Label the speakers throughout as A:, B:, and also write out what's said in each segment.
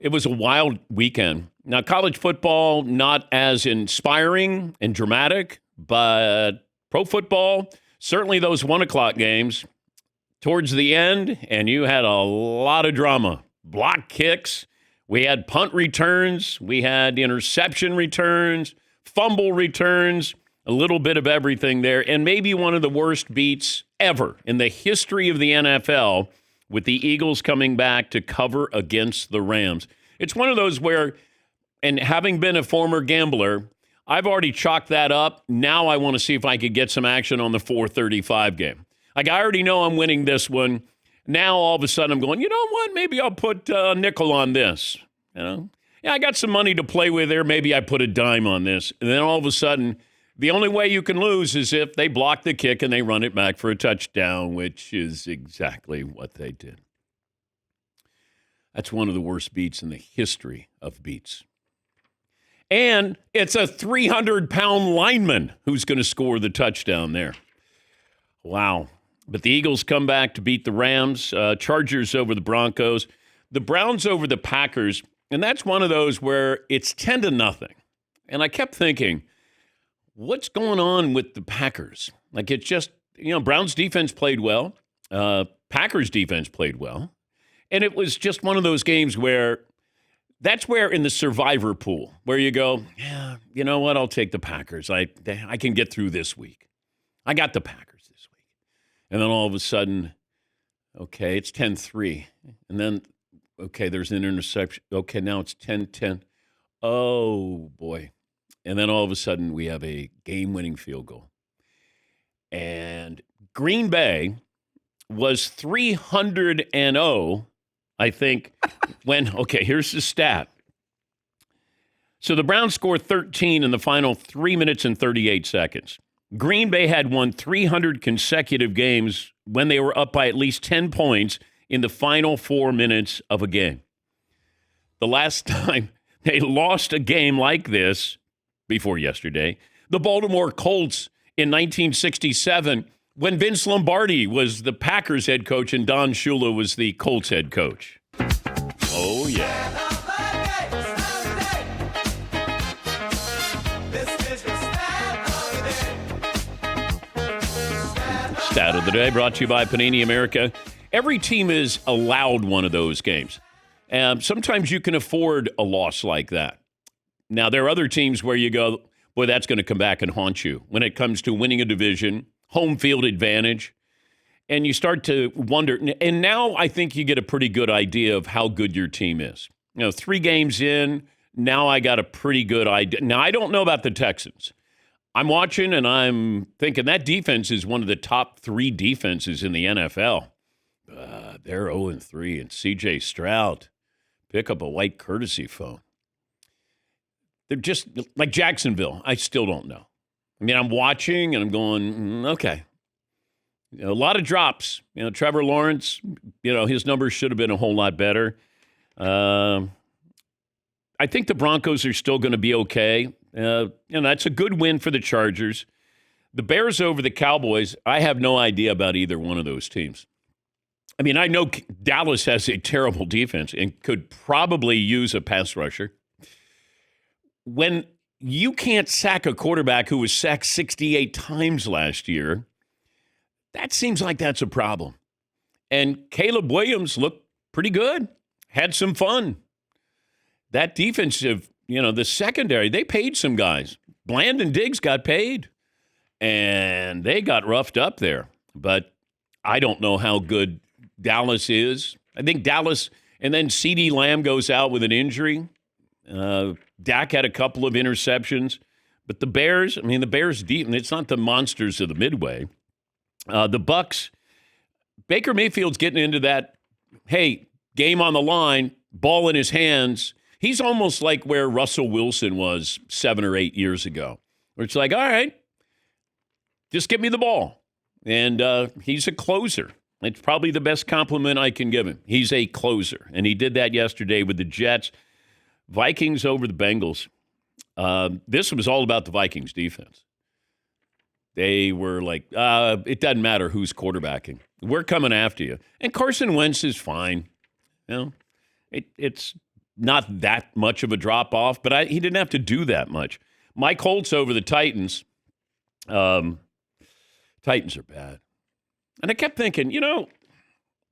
A: It was a wild weekend. Now, college football, not as inspiring and dramatic, but pro football, certainly those 1 o'clock games towards the end, and you had a lot of drama. Block kicks. We had punt returns. We had interception returns, fumble returns, a little bit of everything there, and maybe one of the worst beats ever in the history of the NFL with the Eagles coming back to cover against the Rams. It's one of those where, and having been a former gambler, I've already chalked that up. Now I want to see if I could get some action on the 4:35 game. Like, I already know I'm winning this one. Now all of a sudden I'm going, you know what? Maybe I'll put a nickel on this. Yeah, I got some money to play with there. Maybe I put a dime on this. And then all of a sudden, the only way you can lose is if they block the kick and they run it back for a touchdown, which is exactly what they did. That's one of the worst beats in the history of beats. And it's a 300-pound lineman who's going to score the touchdown there. Wow. But the Eagles come back to beat the Rams, Chargers over the Broncos, the Browns over the Packers, and that's one of those where it's 10-0. And I kept thinking, what's going on with the Packers? Like, it's just, Browns defense played well. Packers defense played well. And it was just one of those games where that's where in the survivor pool where you go, yeah, you know what? I'll take the Packers. I can get through this week. I got the Packers this week. And then all of a sudden, okay, it's 10-3. And then, okay, there's an interception. Okay, now it's 10-10. Oh, boy. And then all of a sudden, we have a game-winning field goal. And Green Bay was 300-0, I think, here's the stat. So the Browns scored 13 in the final 3 minutes and 38 seconds. Green Bay had won 300 consecutive games when they were up by at least 10 points in the final 4 minutes of a game. The last time they lost a game like this, before yesterday, the Baltimore Colts in 1967, when Vince Lombardi was the Packers head coach and Don Shula was the Colts head coach. Oh, yeah. Stat of the day brought to you by Panini America. Every team is allowed one of those games. Sometimes you can afford a loss like that. Now, there are other teams where you go, boy, that's going to come back and haunt you when it comes to winning a division, home field advantage, and you start to wonder. And now I think you get a pretty good idea of how good your team is. 3 games in, now I got a pretty good idea. Now, I don't know about the Texans. I'm watching and I'm thinking that defense is one of the top 3 defenses in the NFL. They're 0-3, and C.J. Stroud, pick up a white courtesy phone. They're just like Jacksonville. I still don't know. I mean, I'm watching and I'm going, okay. A lot of drops. Trevor Lawrence, his numbers should have been a whole lot better. I think the Broncos are still going to be okay. That's a good win for the Chargers. The Bears over the Cowboys, I have no idea about either one of those teams. I mean, I know Dallas has a terrible defense and could probably use a pass rusher. When you can't sack a quarterback who was sacked 68 times last year, that seems like that's a problem. And Caleb Williams looked pretty good, had some fun. That defensive, the secondary, they paid some guys. Bland and Diggs got paid, and they got roughed up there. But I don't know how good Dallas is. I think Dallas, and then CeeDee Lamb goes out with an injury. Dak had a couple of interceptions. But the Bears, the Bears deep, and it's not the monsters of the Midway. The Bucks, Baker Mayfield's getting into that, hey, game on the line, ball in his hands. He's almost like where Russell Wilson was 7 or 8 years ago, where it's like, all right, just give me the ball. And he's a closer. It's probably the best compliment I can give him. He's a closer. And he did that yesterday with the Jets. Vikings over the Bengals. This was all about the Vikings defense. They were like, it doesn't matter who's quarterbacking. We're coming after you. And Carson Wentz is fine. It's not that much of a drop-off, but he didn't have to do that much. My Colts over the Titans, Titans are bad. And I kept thinking,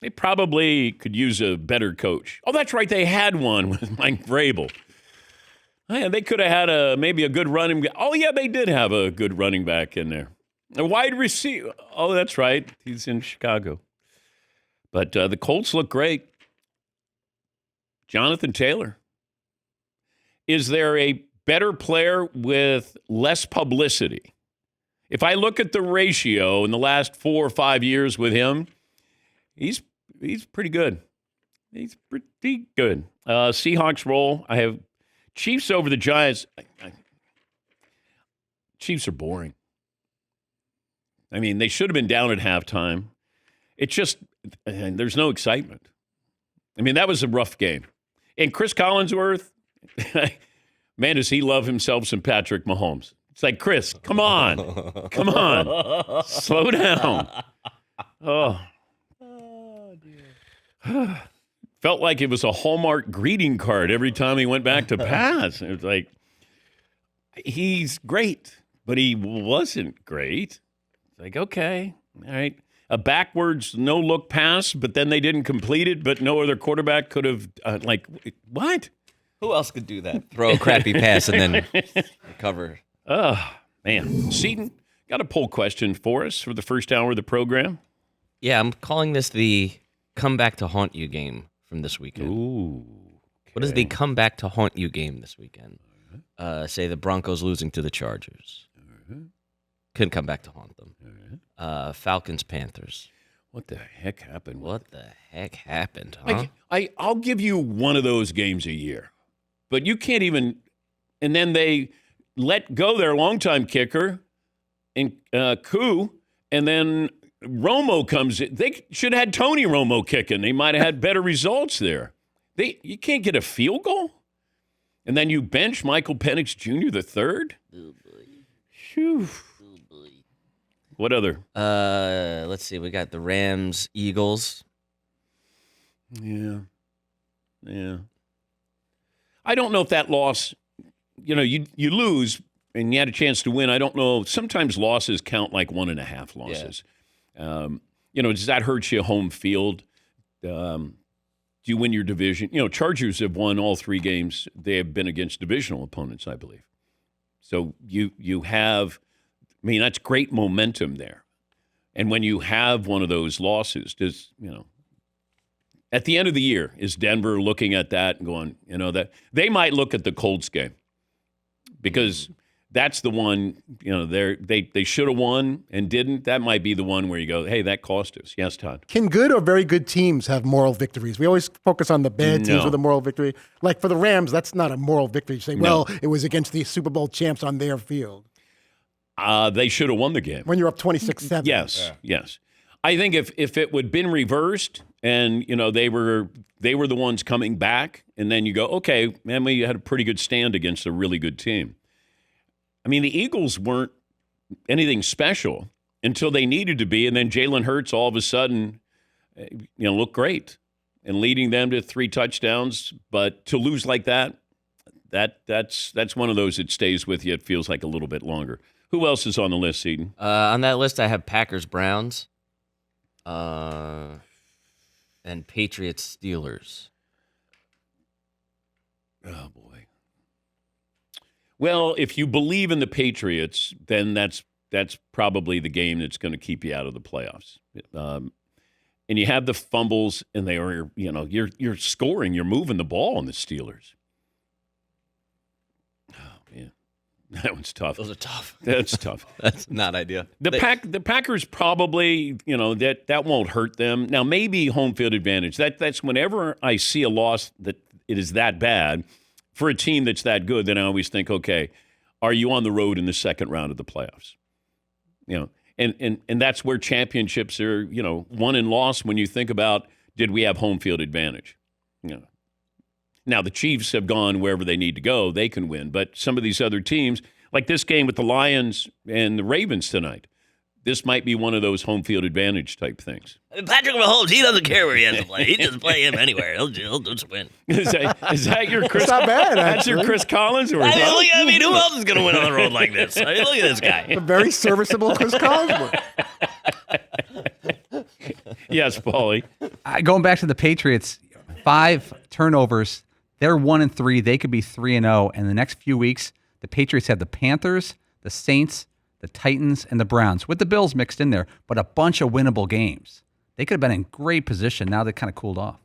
A: they probably could use a better coach. Oh, that's right, they had one with Mike Vrabel. Yeah, they could have had maybe a good running back. Oh, yeah, they did have a good running back in there. A wide receiver. Oh, that's right. He's in Chicago. But the Colts look great. Jonathan Taylor. Is there a better player with less publicity? If I look at the ratio in the last 4 or 5 years with him, he's pretty good. He's pretty good. Seahawks roll. I have Chiefs over the Giants. Chiefs are boring. I mean, they should have been down at halftime. It's just, there's no excitement. I mean, that was a rough game. And Chris Collinsworth, man, does he love himself some Patrick Mahomes. It's like, Chris, come on. Come on. Slow down. Oh, dear. Felt like it was a Hallmark greeting card every time he went back to pass. It was like, he's great, but he wasn't great. It's like, okay, all right. A backwards no-look pass, but then they didn't complete it, but no other quarterback could have, what?
B: Who else could do that? Throw a crappy pass and then recover.
A: Oh, man. Seton, got a poll question for us for the first hour of the program?
B: Yeah, I'm calling this the come back to haunt you game from this weekend.
A: Ooh. Okay.
B: What is the come back to haunt you game this weekend? Say the Broncos losing to the Chargers. Couldn't come back to haunt them. Falcons, Panthers.
A: What the heck happened?
B: What the heck happened, huh?
A: I'll give you one of those games a year, but you can't even. And then they let go their longtime kicker, and Koo, and then Romo comes in. They should have had Tony Romo kicking. They might have had better results there. You can't get a field goal, and then you bench Michael Penix Jr. the third.
B: Oh boy.
A: Phew. What other?
B: Let's see. We got the Rams, Eagles.
A: Yeah. I don't know if that loss, you lose and you had a chance to win. I don't know. Sometimes losses count like 1.5 losses. Yeah. Does that hurt you home field? Do you win your division? Chargers have won all 3 games. They have been against divisional opponents, I believe. So you have. I mean, that's great momentum there. And when you have one of those losses, at the end of the year, is Denver looking at that and going, that they might look at the Colts game because that's the one, they should have won and didn't. That might be the one where you go, hey, that cost us. Yes, Todd.
C: Can good or very good teams have moral victories? We always focus on the bad teams with a moral victory. Like for the Rams, that's not a moral victory. You say, it was against the Super Bowl champs on their field.
A: They should have won the game.
C: When you're up 26-7.
A: Yes. I think if it would have been reversed and, they were the ones coming back, and then you go, okay, man, we had a pretty good stand against a really good team. I mean, the Eagles weren't anything special until they needed to be, and then Jalen Hurts all of a sudden, looked great and leading them to 3 touchdowns. But to lose like that's one of those that stays with you. It feels like a little bit longer. Who else is on the list, Seton?
B: On that list, I have Packers, Browns, and Patriots, Steelers.
A: Oh, boy. Well, if you believe in the Patriots, then that's probably the game that's going to keep you out of the playoffs. And you have the fumbles, and they are, you're scoring, you're moving the ball on the Steelers. That one's tough.
B: Those are tough.
A: That's tough.
B: That's not ideal.
A: The Packers probably, that won't hurt them. Now, maybe home field advantage. That's whenever I see a loss that it is that bad for a team that's that good, then I always think, okay, are you on the road in the second round of the playoffs? And that's where championships are, won and lost when you think about, did we have home field advantage? Now, the Chiefs have gone wherever they need to go. They can win. But some of these other teams, like this game with the Lions and the Ravens tonight, this might be one of those home field advantage type things.
B: Patrick Mahomes, he doesn't care where he has to play. He just play him anywhere. He'll just win.
A: Is that your Chris?
C: It's not bad,
A: That's your
C: actually.
A: Chris Collins? Or
B: I mean, who else is going to win on the road like this? I mean, look at this guy.
C: A very serviceable Chris Collins.
A: Yes, Paulie.
D: Going back to the Patriots, 5 turnovers. They're 1-3. They could be 3-0. And the next few weeks, the Patriots have the Panthers, the Saints, the Titans, and the Browns, with the Bills mixed in there, but a bunch of winnable games. They could have been in great position. Now they kind of cooled off.